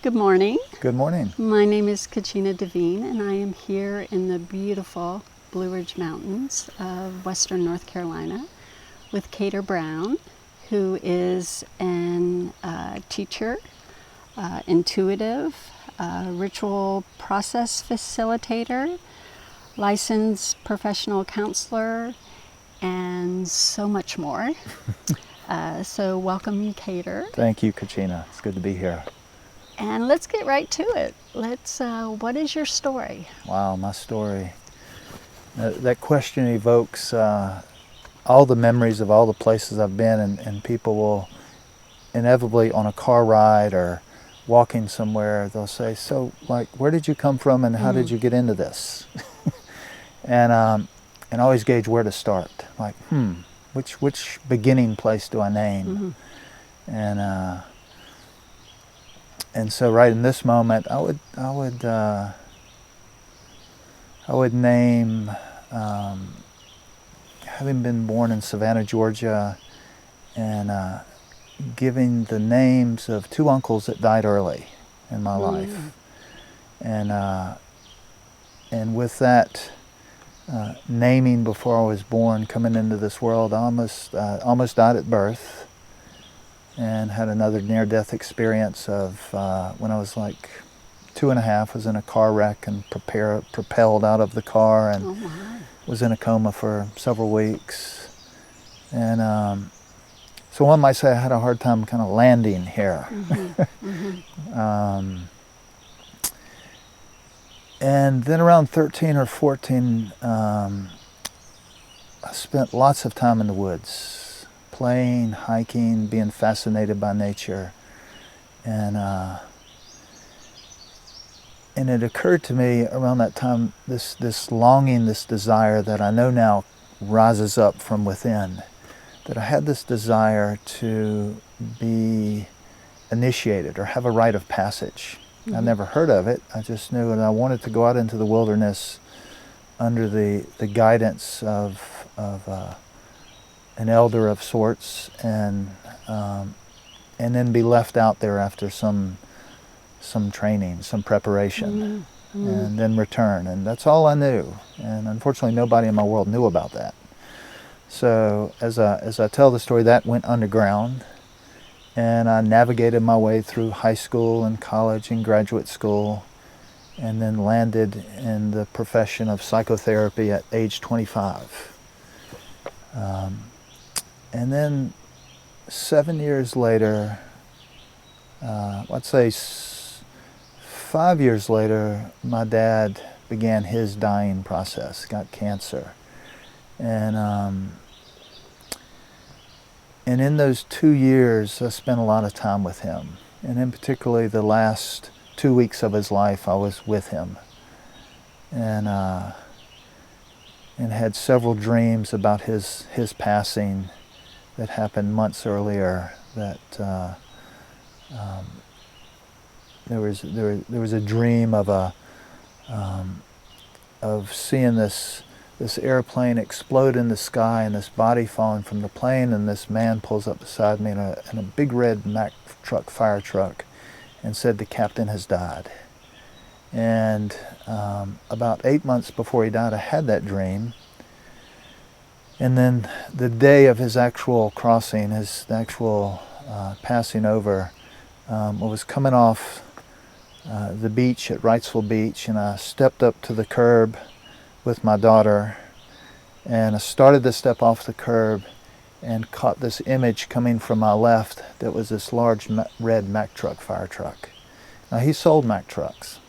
Good morning. Good morning. My name is KaChina Davine, and I am here in the beautiful Blue Ridge Mountains of western North Carolina with Kedar Brown, who is an teacher, intuitive, ritual process facilitator, licensed professional counselor, and so much more. So welcome, Kedar. Thank you, KaChina. It's good to be here. And let's get right to it. What is your story? Wow, my story. That question evokes all the memories of all the places I've been, and people will inevitably, on a car ride or walking somewhere, they'll say, so, like, where did you come from and how did you get into this? and always gauge where to start. Like, which beginning place do I name? And so right in this moment, I would name, having been born in Savannah, Georgia, and giving the names of two uncles that died early in my life, and with that naming before I was born, coming into this world, I almost died at birth. And had another near-death experience of when I was like 2.5, was in a car wreck and propelled out of the car and was in a coma for several weeks. And so one might say I had a hard time kind of landing here. And then around 13 or 14, I spent lots of time in the woods, playing, hiking, being fascinated by nature. And it occurred to me around that time, this longing, this desire that I know now rises up from within, that I had this desire to be initiated or have a rite of passage. I never heard of it. I just knew that I wanted to go out into the wilderness under the guidance of an elder of sorts, and then be left out there after some training, some preparation, and then return. And that's all I knew. And unfortunately, nobody in my world knew about that. So as I tell the story, that went underground, and I navigated my way through high school and college and graduate school, and then landed in the profession of psychotherapy at age 25. And then 7 years later, let's say 5 years later, my dad began his dying process, got cancer. And in those 2 years, I spent a lot of time with him. And in particularly the last 2 weeks of his life, I was with him. And had several dreams about his passing that happened months earlier. That there was a dream of seeing this airplane explode in the sky and this body falling from the plane, and this man pulls up beside me in a big red Mack truck, fire truck, and said the captain has died. And about 8 months before he died, I had that dream. And then the day of his actual crossing, his actual passing over, I was coming off the beach at Wrightsville Beach, and I stepped up to the curb with my daughter, and I started to step off the curb and caught this image coming from my left that was this large red Mack truck, fire truck. Now, he sold Mack trucks.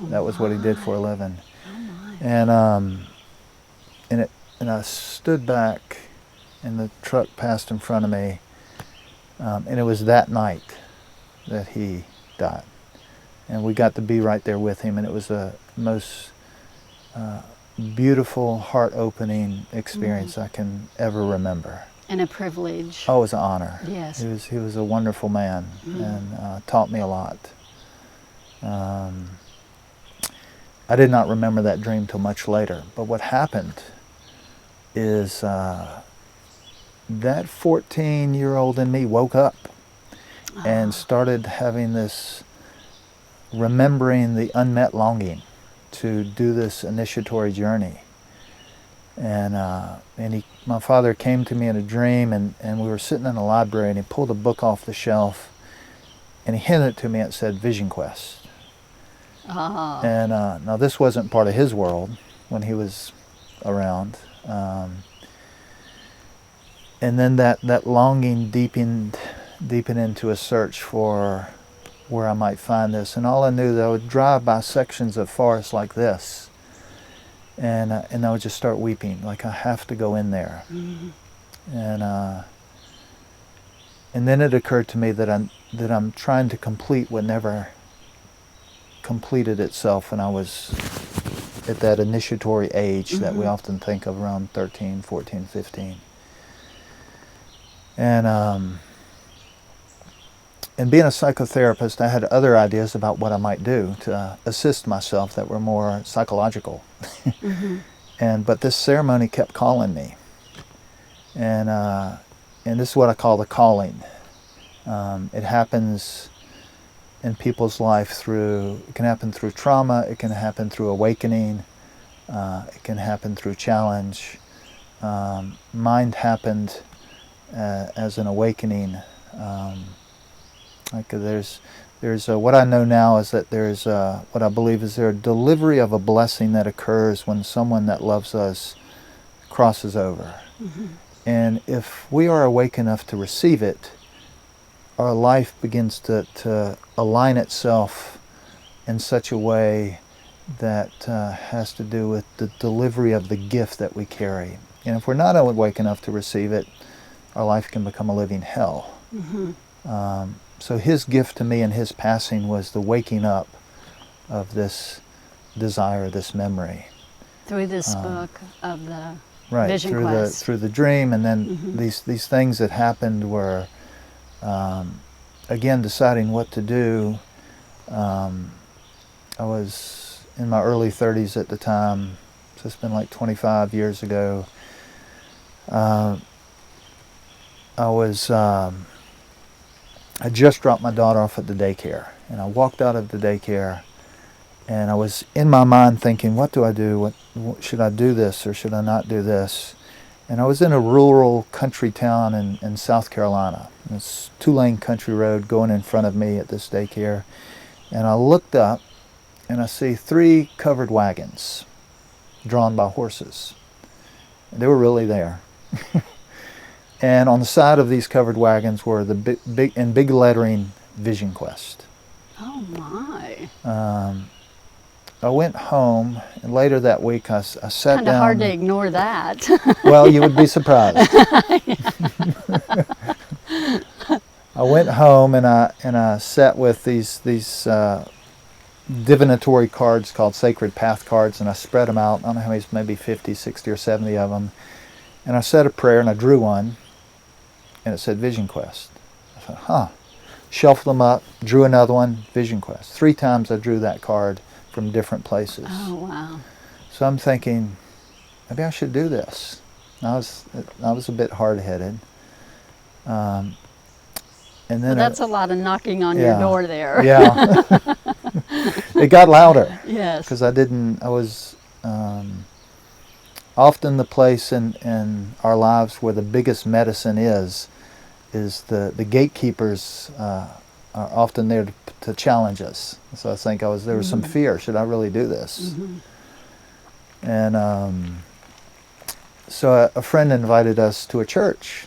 That was what he did for a living. And I stood back, and the truck passed in front of me, and it was that night that he died. And we got to be right there with him, and it was the most beautiful, heart-opening experience I can ever remember. And a privilege. Oh, it was an honor. Yes. He was a wonderful man, and taught me a lot. I did not remember that dream till much later, but what happened is that 14-year-old in me woke up and started having this remembering the unmet longing to do this initiatory journey. And my father came to me in a dream, and we were sitting in the library, and he pulled a book off the shelf, and he handed it to me, and it said Vision Quest. Ah. And now this wasn't part of his world when he was around. And then that longing deepened into a search for where I might find this. And all I knew that I would drive by sections of forest like this, and I would just start weeping, like I have to go in there. Mm-hmm. And then it occurred to me that I'm trying to complete what never completed itself when I was at that initiatory age that we often think of, around 13, 14, 15. And being a psychotherapist, I had other ideas about what I might do to assist myself that were more psychological. But this ceremony kept calling me. And this is what I call the calling. It happens in people's life it can happen through trauma, it can happen through awakening, it can happen through challenge. Mine happened as an awakening. What I know now is that there's what I believe is there a delivery of a blessing that occurs when someone that loves us crosses over. And if we are awake enough to receive it, our life begins to align itself in such a way that has to do with the delivery of the gift that we carry. And if we're not awake enough to receive it, our life can become a living hell. So his gift to me in his passing was the waking up of this desire, this memory. Through this book of the Right, Vision Quest. through the dream, and then these things that happened were, again, deciding what to do. I was in my early 30s at the time, so it's been like 25 years ago. I just dropped my daughter off at the daycare, and I walked out of the daycare, and I was in my mind thinking, what do I do? What should I do this or should I not do this? And I was in a rural country town in South Carolina. It's 2-lane country road going in front of me at this daycare, and I looked up, and I see 3 covered wagons drawn by horses. They were really there. And on the side of these covered wagons were the big lettering, Vision Quest. Oh my. I went home, and later that week I sat down. Kind of hard to ignore that. Well, you would be surprised. I went home, and I sat with these divinatory cards called Sacred Path cards, and I spread them out. I don't know how many, maybe 50, 60, or 70 of them. And I said a prayer, and I drew one, and it said Vision Quest. I thought, shelved them up, drew another one, Vision Quest. 3 times I drew that card from different places. Oh, wow. So I'm thinking, maybe I should do this. I was a bit hard-headed. And then That's a lot of knocking on your door there. Yeah. It got louder. Yes. Because I was often the place in our lives where the biggest medicine is the gatekeepers are often there to challenge us. So I think there was some fear. Should I really do this? And so a friend invited us to a church,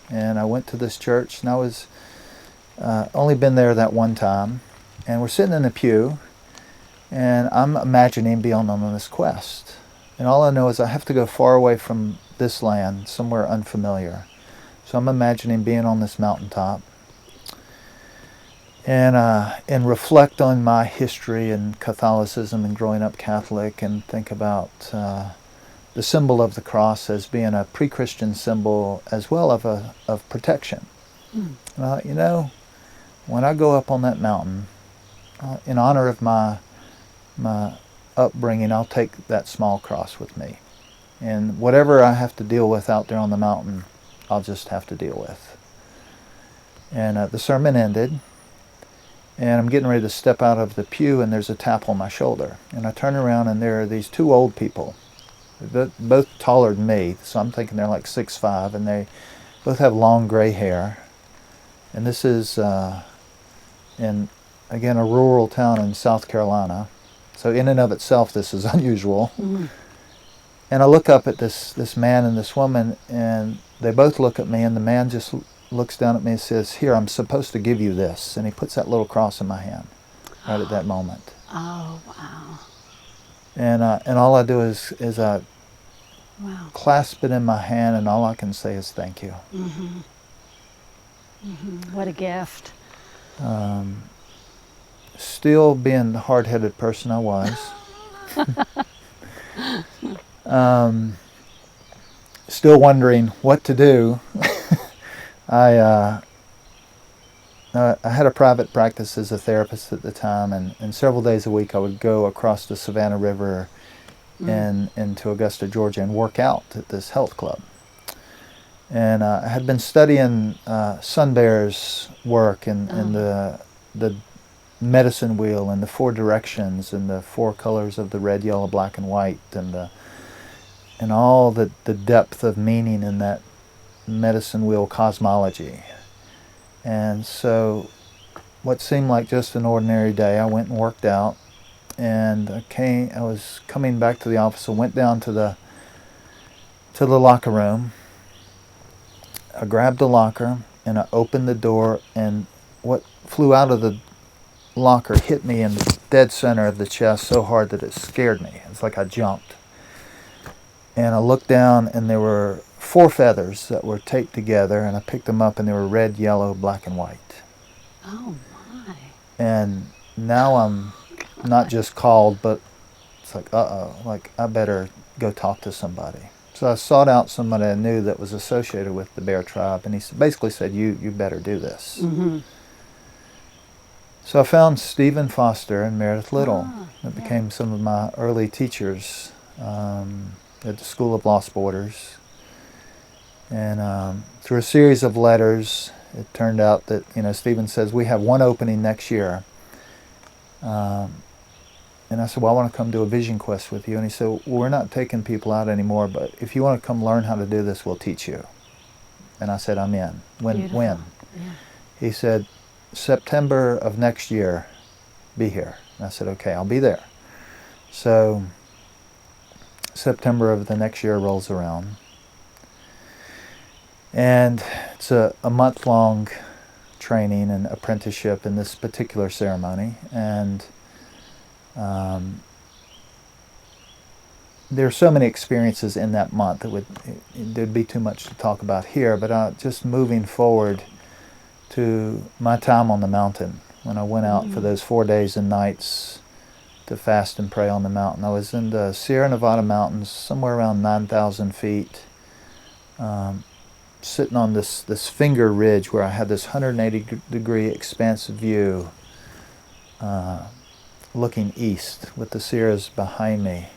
and I went to this church, and I was only been there that one time, and we're sitting in a pew, and I'm imagining being on this quest. And all I know is I have to go far away from this land, somewhere unfamiliar. So I'm imagining being on this mountaintop, and reflect on my history and Catholicism and growing up Catholic, and think about the symbol of the cross as being a pre-Christian symbol as well of protection. And I thought, when I go up on that mountain, in honor of my upbringing, I'll take that small cross with me. And whatever I have to deal with out there on the mountain, I'll just have to deal with. And the sermon ended, And I'm getting ready to step out of the pew, and there's a tap on my shoulder. And I turn around, and there are these two old people, both taller than me, so I'm thinking they're like 6'5", and they both have long gray hair. And this is in, again, a rural town in South Carolina. So in and of itself, this is unusual. Mm. And I look up at this man and this woman, and they both look at me, and the man just looks down at me and says, "Here, I'm supposed to give you this." And he puts that little cross in my hand right at that moment. Oh, wow. And all I do is I Wow. clasp it in my hand, and all I can say is thank you. Mm-hmm. Mm-hmm. What a gift. Still being the hard-headed person I was. Still wondering what to do. I had a private practice as a therapist at the time, and several days a week I would go across the Savannah River and into Augusta, Georgia, and work out at this health club. And I had been studying Sun Bear's work and the medicine wheel and the 4 directions and the 4 colors of the red, yellow, black, and white, and all the depth of meaning in that medicine wheel cosmology. And so what seemed like just an ordinary day, I went and worked out, and I was coming back to the office and went down to the locker room. I grabbed the locker and I opened the door, and what flew out of the locker hit me in the dead center of the chest so hard that it scared me. It's like I jumped. And I looked down, and there were 4 feathers that were taped together, and I picked them up, and they were red, yellow, black, and white. Oh, my. And now I'm not just called, but it's like, like I better go talk to somebody. So I sought out somebody I knew that was associated with the bear tribe, and he basically said, you better do this. Mm-hmm. So I found Stephen Foster and Meredith Little that yeah. became some of my early teachers at the School of Lost Borders. And through a series of letters, it turned out that, Stephen says, we have 1 opening next year. And I said, well, I want to come do a vision quest with you. And he said, well, we're not taking people out anymore, but if you want to come learn how to do this, we'll teach you. And I said, I'm in. When? Yeah. He said, September of next year, be here. And I said, okay, I'll be there. So September of the next year rolls around. And it's a month-long training and apprenticeship in this particular ceremony. And there are so many experiences in that month that there'd be too much to talk about here, but just moving forward to my time on the mountain, when I went out for those 4 days and nights to fast and pray on the mountain. I was in the Sierra Nevada mountains, somewhere around 9,000 feet, sitting on this finger ridge where I had this 180-degree expansive view, looking east with the Sierras behind me.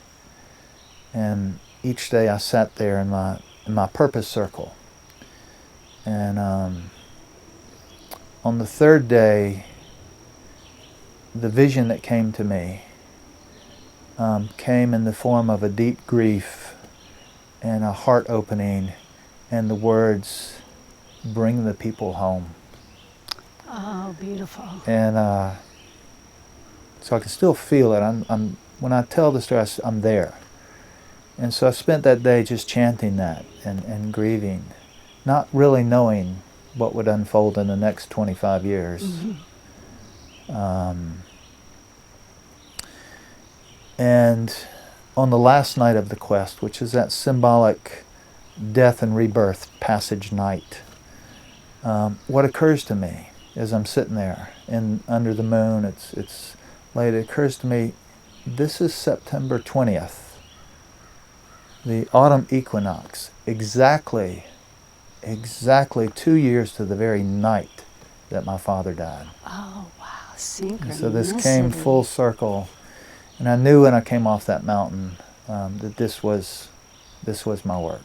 And each day I sat there in my purpose circle. And on the 3rd day, the vision that came to me came in the form of a deep grief and a heart opening and the words, "Bring the people home." Oh, beautiful. And so I can still feel it. I'm when I tell the story, I'm there. And so I spent that day just chanting that and grieving, not really knowing what would unfold in the next 25 years. Mm-hmm. And on the last night of the quest, which is that symbolic death and rebirth passage night, what occurs to me as I'm sitting there under the moon, it's late, it occurs to me, this is September 20th, the autumn equinox, exactly 2 years to the very night that my father died. Oh, wow, synchronicity. So this came full circle, and I knew when I came off that mountain that this was my work.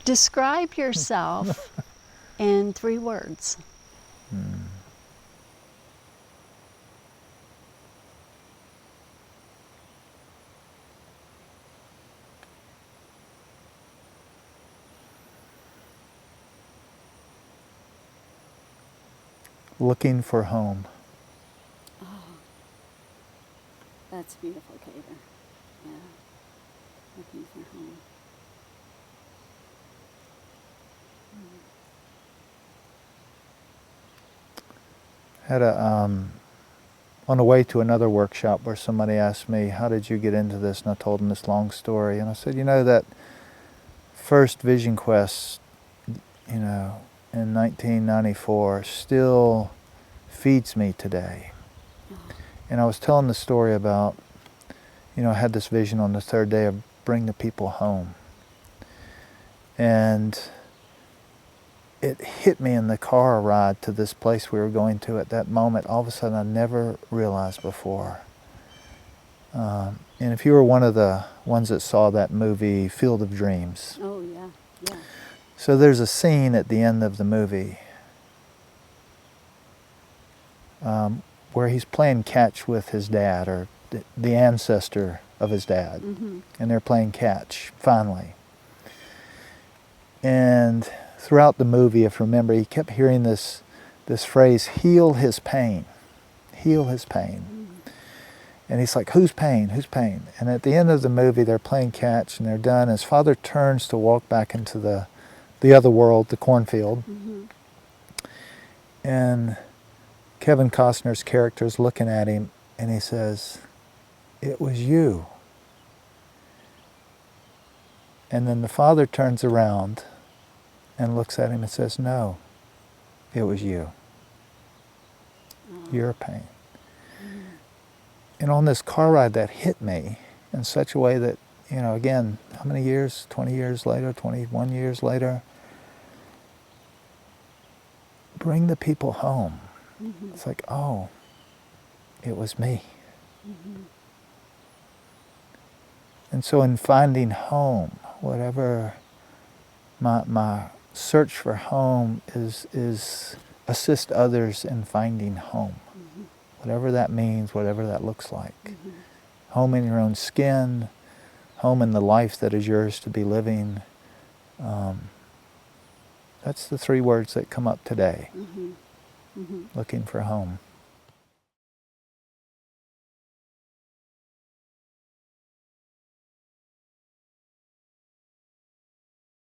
Describe yourself in 3 words. looking for home. Oh, that's beautiful, Kedar. Yeah, looking for home. Had a on the way to another workshop where somebody asked me, how did you get into this? And I told them this long story. And I said, that first Vision Quest, in 1994 still feeds me today. Oh. And I was telling the story about, I had this vision on the third day of bring the people home. And it hit me in the car ride to this place we were going to at that moment. All of a sudden, I never realized before. And if you were one of the ones that saw that movie, Field of Dreams. Oh, yeah, yeah. So there's a scene at the end of the movie where he's playing catch with his dad, or the ancestor of his dad. Mm-hmm. And they're playing catch, finally. And throughout the movie, if you remember, he kept hearing this phrase, heal his pain, heal his pain. Mm-hmm. And he's like, whose pain, whose pain? And at the end of the movie, they're playing catch and they're done. His father turns to walk back into the other world, the cornfield. Mm-hmm. And Kevin Costner's character is looking at him and he says, it was you. And then the father turns around and looks at him and says, no, it was you. Your pain. Mm-hmm. And on this car ride, that hit me in such a way that, again, how many years? 20 years later, 21 years later, bring the people home. Mm-hmm. It's like, oh, it was me. Mm-hmm. And so in finding home, whatever my search for home is assist others in finding home. Mm-hmm. Whatever that means, whatever that looks like. Mm-hmm. Home in your own skin, home in the life that is yours to be living. That's the three words that come up today. Mm-hmm. Mm-hmm. Looking for home.